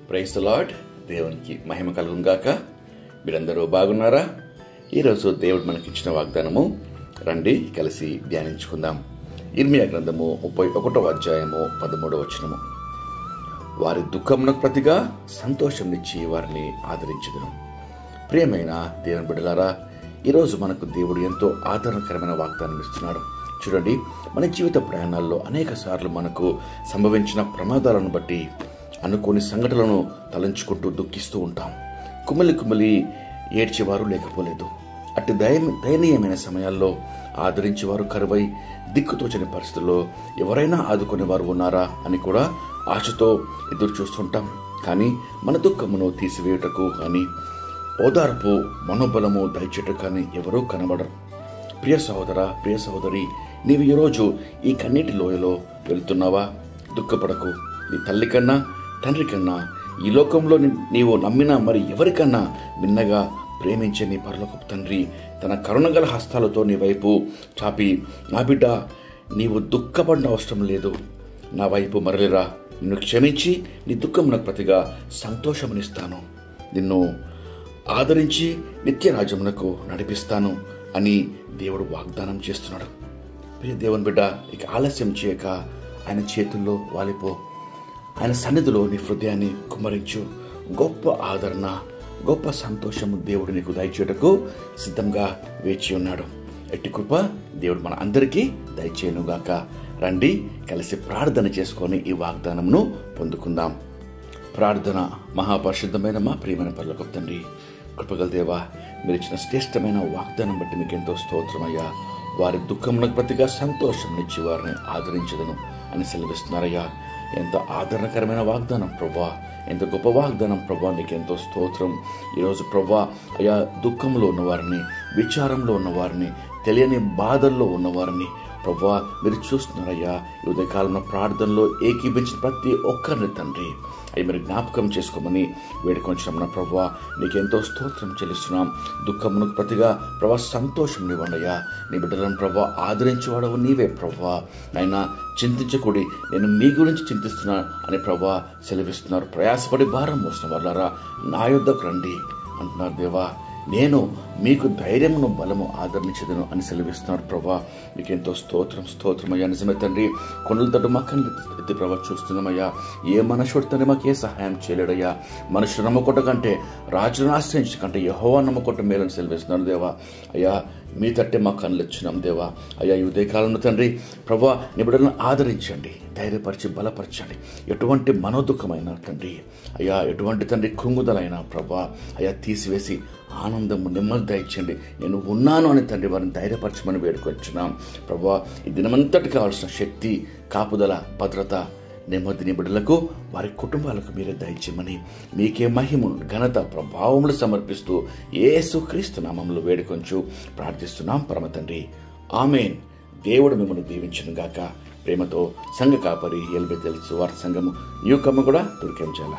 Praise the lord. దేవునికి మహిమ కలుగును గాక. మీరందరూ బాగున్నారా? ఈరోజు దేవుడు మనకిచ్చిన వాగ్దానము రండి కలిసి ధ్యానించుకుందాం. ఇర్మియా గ్రంథము 31వ అధ్యాయము 13వ వచనము. వారి దుఃఖమునకు ప్రతిగా సంతోషంనిచ్చి వారిని ఆదరించుదును. ప్రియమైన దేవుని బిడ్డలారా, ఈరోజు మనకు దేవుడు ఎంతో ఆదరణకరమైన వాగ్దానం ఇస్తున్నాడు. చూడండి, మన జీవిత ప్రయాణాల్లో అనేక సార్లు మనకు సంభవించిన ప్రమాదాలను బట్టి అనుకోని సంఘటనలను తలంచుకుంటూ దుఃఖిస్తూ ఉంటాం. కుమిలి ఏడ్చేవారు లేకపోలేదు. అట్టి దయనీయమైన సమయాల్లో ఆదరించేవారు కరువై దిక్కుతోచని పరిస్థితుల్లో ఎవరైనా ఆదుకునేవారు ఉన్నారా అని కూడా ఆశతో ఎదురు చూస్తుంటాం. కానీ మన దుఃఖమును తీసివేయుటకు కానీ ఓదార్పు మనోబలము దయచేట కానీ ఎవరూ కనబడరు. ప్రియ సహోదర, ప్రియ సహోదరి, నీవు ఈరోజు ఈ కన్నీటి లోయలో వెళ్తున్నావా? దుఃఖపడకు. నీ తల్లి కన్నా తండ్రి కన్నా ఈ లోకంలో నీవు నమ్మిన మరి ఎవరికన్నా మిన్నగా ప్రేమించే నీ పరలోకపు తండ్రి తన కరుణగల హస్తాలతో నీ వైపు చాపి, నా బిడ్డ, నీవు దుఃఖపడిన అవసరం లేదు, నా వైపు మరలిరా, నిన్ను క్షమించి నీ దుఃఖమునకు ప్రతిగా సంతోషమునిస్తాను, నిన్ను ఆదరించి నిత్య రాజ్యమునకు నడిపిస్తాను అని దేవుడు వాగ్దానం చేస్తున్నాడు. ప్రియ దేవుని బిడ్డ, ఇక ఆలస్యం చేయక ఆయన చేతుల్లో వాలిపో. ఆయన సన్నిధిలో నీ హృదయాన్ని కుమ్మరించు. గొప్ప ఆదరణ, గొప్ప సంతోషము దేవుడు నీకు దయచేయటకు సిద్ధంగా వేచి ఉన్నాడు. ఎట్టి కృప దేవుడు మన అందరికీ దయచేయనుగాక. రండి కలిసి ప్రార్థన చేసుకొని ఈ వాగ్దానమును పొందుకుందాం. ప్రార్థన. మహాపరిశుద్ధమైన మా ప్రియమైన పరలోకపు తండ్రి, కృపగల దేవా, మీరు ఇచ్చిన శ్రేష్టమైన వాగ్దానం బట్టి మీకు ఎంతో స్తోత్రమయ్యా. వారి దుఃఖమునకు ప్రతిగా సంతోషంనిచ్చి వారిని ఆదరించదను అని సెలవిస్తున్నారయ్యా. ఎంత ఆదరణకరమైన వాగ్దానం ప్రభా, ఎంత గొప్ప వాగ్దానం ప్రభా, నీకు ఎంతో స్తోత్రం. ఈరోజు ప్రభా అయ్యా, దుఃఖంలో ఉన్నవారిని, విచారంలో ఉన్నవారిని, తెలియని బాధల్లో ఉన్నవారిని ప్రభా మీరు చూస్తున్నారయ్యా. ఈ ఉదయకాలంలో ప్రార్థనలో ఏకీభించిన ప్రతి ఒక్కరిని తండ్రి అవి మీరు జ్ఞాపకం చేసుకోమని వేడుకొంచున్నాం. ప్రభా నీకెంతో స్తోత్రం చెల్లిస్తున్నాం. దుఃఖమునకు ప్రతిగా ప్రభా సంతోషం ఇవ్వండియా. నీ బిడ్డలను ప్రభా ఆదరించేవాడవు నీవే ప్రభా. అయినా చింతించకూడి, నేను మీ గురించి చింతిస్తున్నా అని ప్రభా సెలవిస్తున్నారు. ప్రయాసపడి భారం మోసిన వాళ్ళారా నా యొద్దకు రండి అంటున్నారు దేవా. నేను మీకు ధైర్యమును బలము ఆదరించదను అని సెలవిస్తున్నాడు ప్రభా. మీకు ఎంతో స్తోత్రమయ్యా. నిజమే తండ్రి, కొండల తట్టు మా కళ్ళు ఎత్తి ప్రభా చూస్తున్నామయ్యా. ఏ మనుషుడితోనే మాకు ఏ సహాయం చేయలేడయ్యా. మనుషులు నమ్మకొట్ట కంటే, రాజును ఆశ్రయించకంటే యెహోవా నమ్మకొట్ట మేలని సెలవిస్తున్నాడు దేవా. అయ్యా, మీ తట్టే మా కళ్ళు ఇచ్చినాం దేవా. అయ్యా, ఈ ఉదయకాలంలో తండ్రి ప్రభా నీ బిడ్డలను ఆదరించండి, ధైర్యపరిచి బలపరచండి. ఎటువంటి మనోదుఖమైన తండ్రి అయ్యా, ఎటువంటి తండ్రి కృంగుదలైన ప్రభా అయ్యా తీసివేసి ఆనందము, నెమ్మది దయచండి. నేను ఉన్నాను అని తండ్రి వారిని ధైర్యపరచమని వేడుకొచ్చున్నాం ప్రభా. ఈ దినమంతటి కావాల్సిన శక్తి, కాపుదల, భద్రత, నెమ్మదిని బిడ్డలకు, వారి కుటుంబాలకు మీరే దయచేయమని మీకే మహిమ, ఘనత, ప్రభావములు సమర్పిస్తూ యేసుక్రీస్తు నామములో వేడుకొంచు ప్రార్థిస్తున్నాం పరమ తండ్రి. ఆమేన్. దేవుడు మిమ్మల్ని దీవించును గాక. ప్రేమతో సంఘ కాపరి ఎల్బెతెల్ సువార్త సంఘము న్యూ కమ్మ కూడా తుర్కెంచాల.